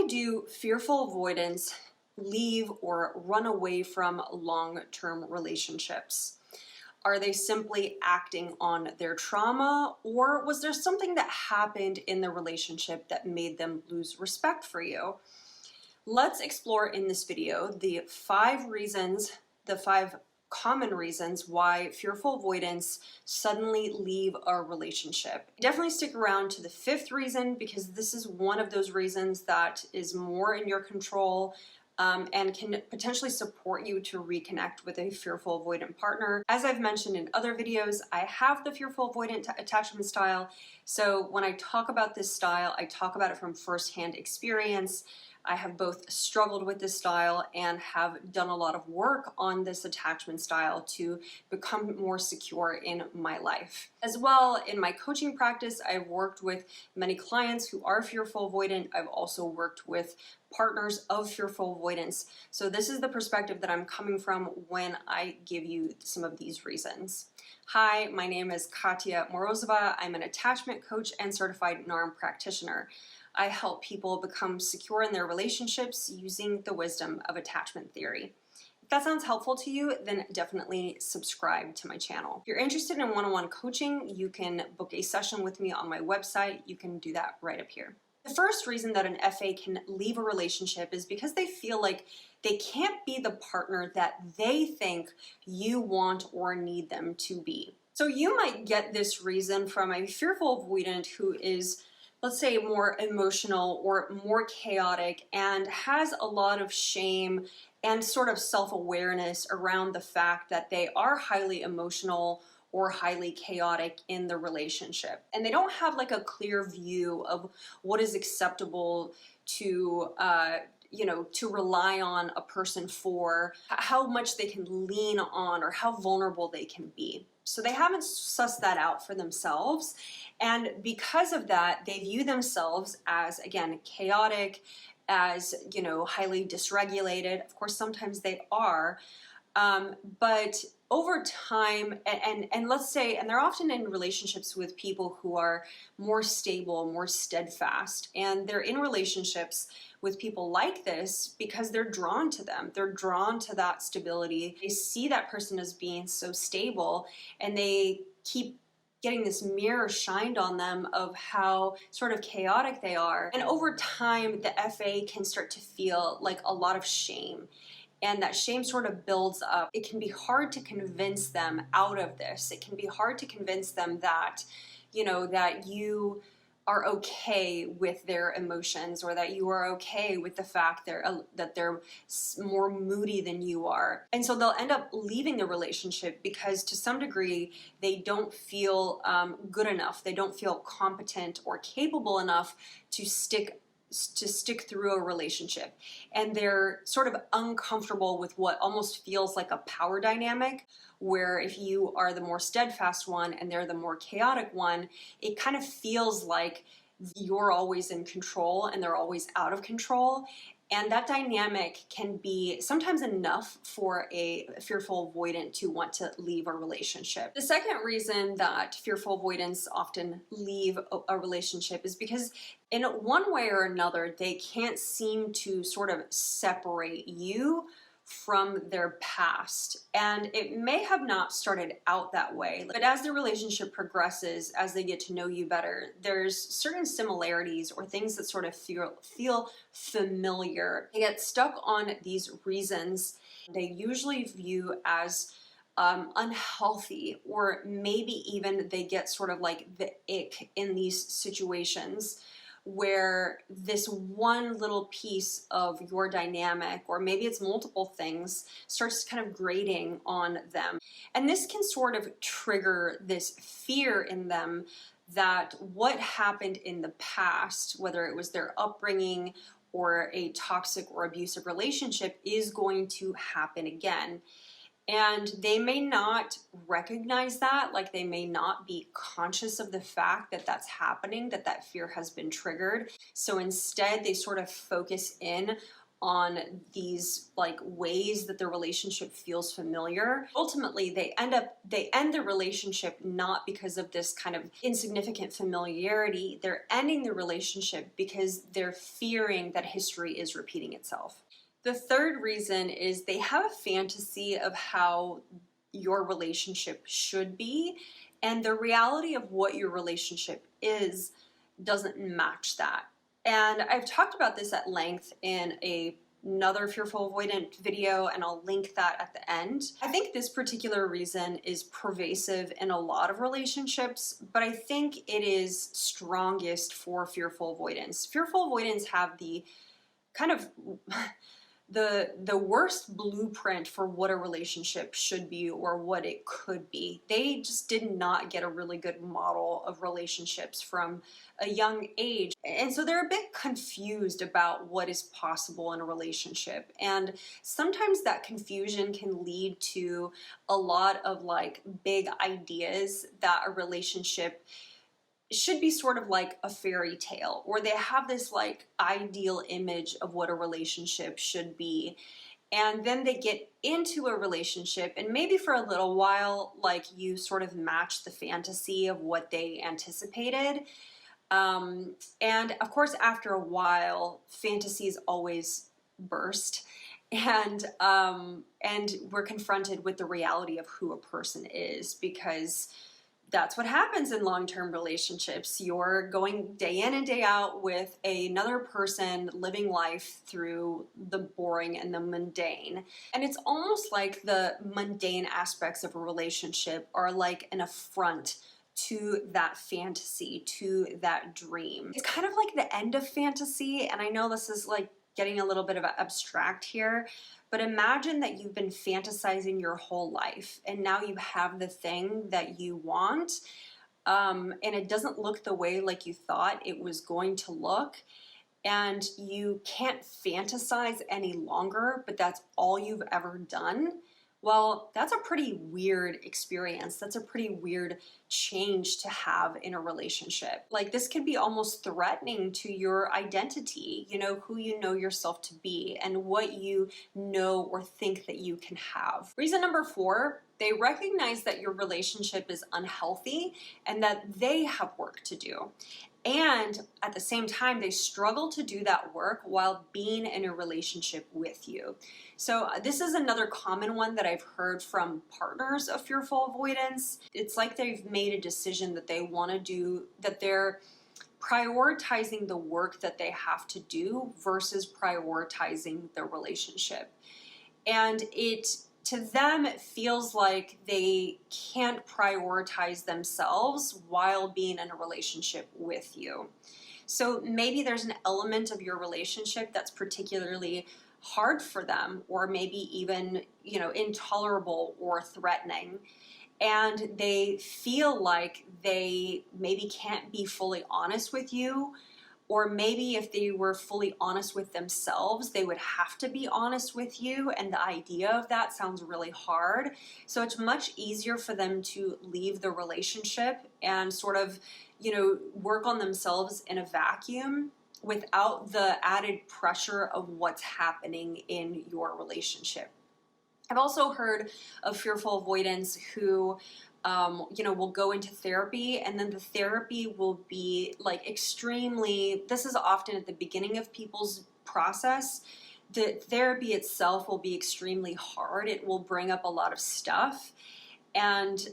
Why do fearful avoidants leave or run away from long-term relationships? Are they simply acting on their trauma, or was there something that happened in the relationship that made them lose respect for you? Let's explore in this video the 5 common reasons why fearful avoidants suddenly leave a relationship. Definitely stick around to the 5th reason, because this is one of those reasons that is more in your control and can potentially support you to reconnect with a fearful avoidant partner. As I've mentioned in other videos, I have the fearful avoidant attachment style. So when I talk about this style, I talk about it from firsthand experience. I have both struggled with this style and have done a lot of work on this attachment style to become more secure in my life. As well, in my coaching practice, I've worked with many clients who are fearful avoidant. I've also worked with partners of fearful avoidance. So this is the perspective that I'm coming from when I give you some of these reasons. Hi, my name is Katya Morozova. I'm an attachment coach and certified NARM practitioner. I help people become secure in their relationships using the wisdom of attachment theory. If that sounds helpful to you, then definitely subscribe to my channel. If you're interested in one-on-one coaching, you can book a session with me on my website. You can do that right up here. The first reason that an FA can leave a relationship is because they feel like they can't be the partner that they think you want or need them to be. So you might get this reason from a fearful avoidant who is, let's say, more emotional or more chaotic and has a lot of shame and sort of self-awareness around the fact that they are highly emotional or highly chaotic in the relationship. And they don't have like a clear view of what is acceptable to, to rely on a person for, how much they can lean on or how vulnerable they can be. So they haven't sussed that out for themselves. And because of that, they view themselves as, again, chaotic, as, highly dysregulated. Of course, sometimes they are. But over time, and let's say, and they're often in relationships with people who are more stable, more steadfast, and they're in relationships with people like this because they're drawn to them. They're drawn to that stability. They see that person as being so stable, and they keep getting this mirror shined on them of how sort of chaotic they are. And over time, the FA can start to feel like a lot of shame. And that shame sort of builds up. It can be hard to convince them out of this. It can be hard to convince them that, that you are okay with their emotions, or that you are okay with the fact that they're more moody than you are. And so they'll end up leaving the relationship because to some degree, they don't feel good enough. They don't feel competent or capable enough to stick through a relationship, and they're sort of uncomfortable with what almost feels like a power dynamic, where if you are the more steadfast one and they're the more chaotic one, it kind of feels like you're always in control and they're always out of control. And that dynamic can be sometimes enough for a fearful avoidant to want to leave a relationship. The second reason that fearful avoidants often leave a relationship is because in one way or another, they can't seem to sort of separate you from their past. And it may have not started out that way, but as the relationship progresses, as they get to know you better, there's certain similarities or things that sort of feel familiar. They get stuck on these reasons they usually view as unhealthy, or maybe even they get sort of like the ick in these situations, where this one little piece of your dynamic, or maybe it's multiple things, starts kind of grating on them. And this can sort of trigger this fear in them that what happened in the past, whether it was their upbringing or a toxic or abusive relationship, is going to happen again. And they may not recognize that, like they may not be conscious of the fact that that's happening, that fear has been triggered. So instead, they sort of focus in on these like ways that the relationship feels familiar. Ultimately, they end the relationship not because of this kind of insignificant familiarity. They're ending the relationship because they're fearing that history is repeating itself. The third reason is they have a fantasy of how your relationship should be, and the reality of what your relationship is doesn't match that. And I've talked about this at length in another fearful avoidant video, and I'll link that at the end. I think this particular reason is pervasive in a lot of relationships, but I think it is strongest for fearful avoidants. Fearful avoidants have the kind of the worst blueprint for what a relationship should be or what it could be. They just did not get a really good model of relationships from a young age. And so they're a bit confused about what is possible in a relationship. And sometimes that confusion can lead to a lot of like big ideas that a relationship should be sort of like a fairy tale, or they have this like ideal image of what a relationship should be. And then they get into a relationship, and maybe for a little while, like you sort of match the fantasy of what they anticipated. And of course, after a while, fantasies always burst, and we're confronted with the reality of who a person is, because that's what happens in long-term relationships. You're going day in and day out with another person, living life through the boring and the mundane. And it's almost like the mundane aspects of a relationship are like an affront to that fantasy, to that dream. It's kind of like the end of fantasy, and I know this is like getting a little bit of abstract here, but imagine that you've been fantasizing your whole life, and now you have the thing that you want, and it doesn't look the way like you thought it was going to look, and you can't fantasize any longer, but that's all you've ever done. Well, that's a pretty weird experience. That's a pretty weird change to have in a relationship. Like, this could be almost threatening to your identity, you know, who you know yourself to be and what you know or think that you can have. Reason number 4, they recognize that your relationship is unhealthy and that they have work to do. And at the same time, they struggle to do that work while being in a relationship with you. So this is another common one that I've heard from partners of fearful avoidance. It's like they've made a decision that they want to do, that they're prioritizing the work that they have to do versus prioritizing the relationship. And to them, it feels like they can't prioritize themselves while being in a relationship with you. So maybe there's an element of your relationship that's particularly hard for them, or maybe even, you know, intolerable or threatening. And they feel like they maybe can't be fully honest with you. Or maybe if they were fully honest with themselves, they would have to be honest with you, and the idea of that sounds really hard. So it's much easier for them to leave the relationship and sort of, you know, work on themselves in a vacuum without the added pressure of what's happening in your relationship. I've also heard of fearful avoidants who you know, will go into therapy, and then the therapy will be like extremely, this is often at the beginning of people's process, the therapy itself will be extremely hard. It will bring up a lot of stuff, and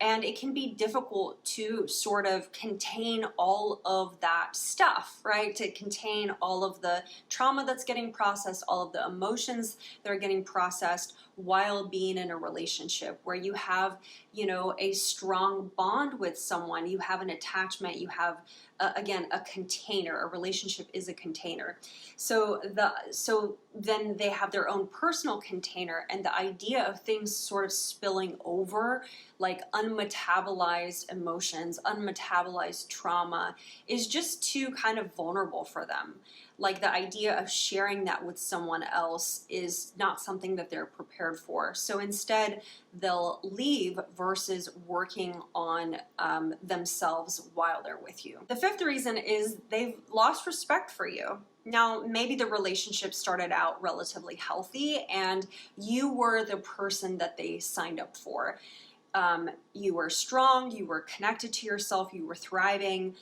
it can be difficult to sort of contain all of that stuff, right? To contain all of the trauma that's getting processed, all of the emotions that are getting processed while being in a relationship where you have, you know, a strong bond with someone, you have an attachment, you have, again, a container. A relationship is a container. So then they have their own personal container, and the idea of things sort of spilling over, like unmetabolized emotions, unmetabolized trauma, is just too kind of vulnerable for them. Like, the idea of sharing that with someone else is not something that they're prepared for. So instead, they'll leave versus working on themselves while they're with you. The 5th reason is they've lost respect for you. Now, maybe the relationship started out relatively healthy and you were the person that they signed up for. You were strong, you were connected to yourself, you were thriving.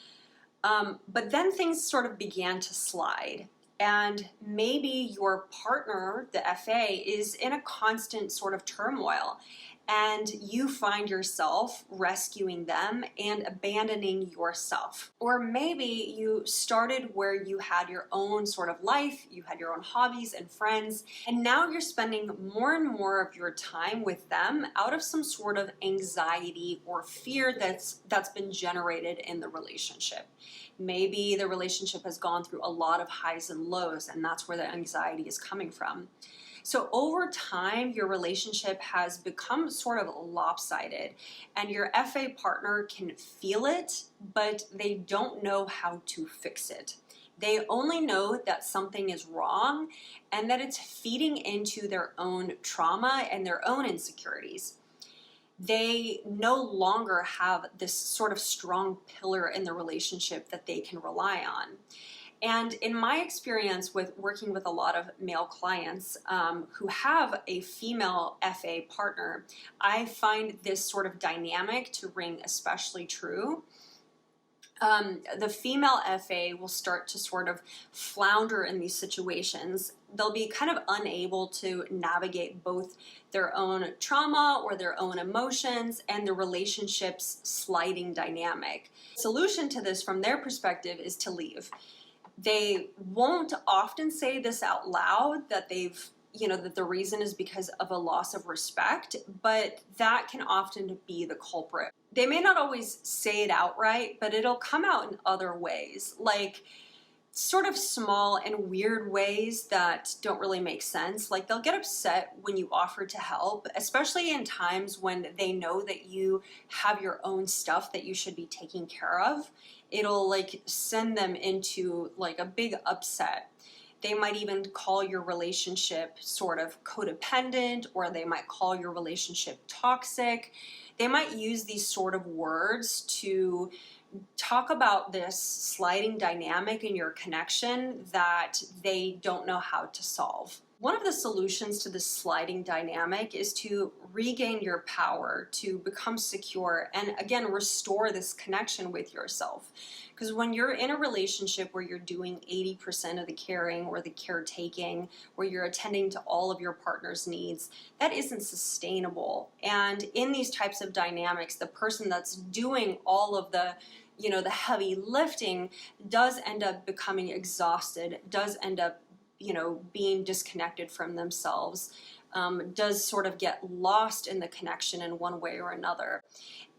But then things sort of began to slide. And maybe your partner, the FA, is in a constant sort of turmoil. And you find yourself rescuing them and abandoning yourself. Or maybe you started where you had your own sort of life, you had your own hobbies and friends, and now you're spending more and more of your time with them out of some sort of anxiety or fear that's been generated in the relationship. Maybe the relationship has gone through a lot of highs and lows, and that's where the anxiety is coming from. So over time, your relationship has become sort of lopsided, and your FA partner can feel it, but they don't know how to fix it. They only know that something is wrong and that it's feeding into their own trauma and their own insecurities. They no longer have this sort of strong pillar in the relationship that they can rely on. And in my experience with working with a lot of male clients who have a female FA partner, I find this sort of dynamic to ring especially true. The female FA will start to sort of flounder in these situations. They'll be kind of unable to navigate both their own trauma or their own emotions and the relationship's sliding dynamic. The solution to this from their perspective is to leave. They won't often say this out loud, that that the reason is because of a loss of respect, but that can often be the culprit. They may not always say it outright, but it'll come out in other ways, like sort of small and weird ways that don't really make sense. Like they'll get upset when you offer to help, especially in times when they know that you have your own stuff that you should be taking care of. It'll like send them into like a big upset. They might even call your relationship sort of codependent, or they might call your relationship toxic. They might use these sort of words to talk about this sliding dynamic in your connection that they don't know how to solve. One of the solutions to this sliding dynamic is to regain your power, to become secure, and again, restore this connection with yourself. Because when you're in a relationship where you're doing 80% of the caring or the caretaking, where you're attending to all of your partner's needs, that isn't sustainable. And in these types of dynamics, the person that's doing all of the heavy lifting does end up becoming exhausted, does end up being disconnected from themselves, does sort of get lost in the connection in one way or another.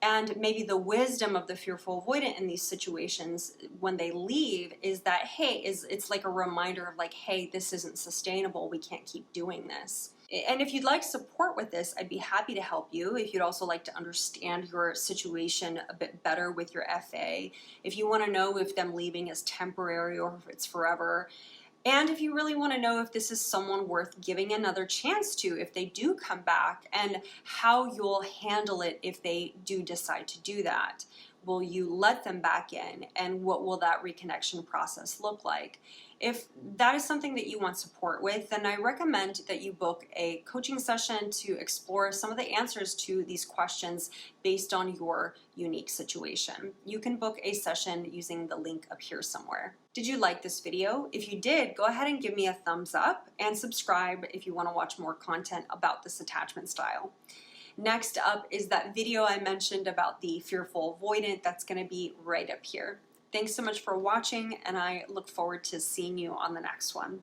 And maybe the wisdom of the fearful avoidant in these situations when they leave is that, hey, it's like a reminder of like, hey, this isn't sustainable. We can't keep doing this. And if you'd like support with this, I'd be happy to help you. If you'd also like to understand your situation a bit better with your FA, if you want to know if them leaving is temporary or if it's forever, and if you really want to know if this is someone worth giving another chance to if they do come back, and how you'll handle it if they do decide to do that. Will you let them back in, and what will that reconnection process look like? If that is something that you want support with, then I recommend that you book a coaching session to explore some of the answers to these questions based on your unique situation. You can book a session using the link up here somewhere. Did you like this video? If you did, go ahead and give me a thumbs up and subscribe if you want to watch more content about this attachment style. Next up is that video I mentioned about the fearful avoidant. That's going to be right up here. Thanks so much for watching, and I look forward to seeing you on the next one.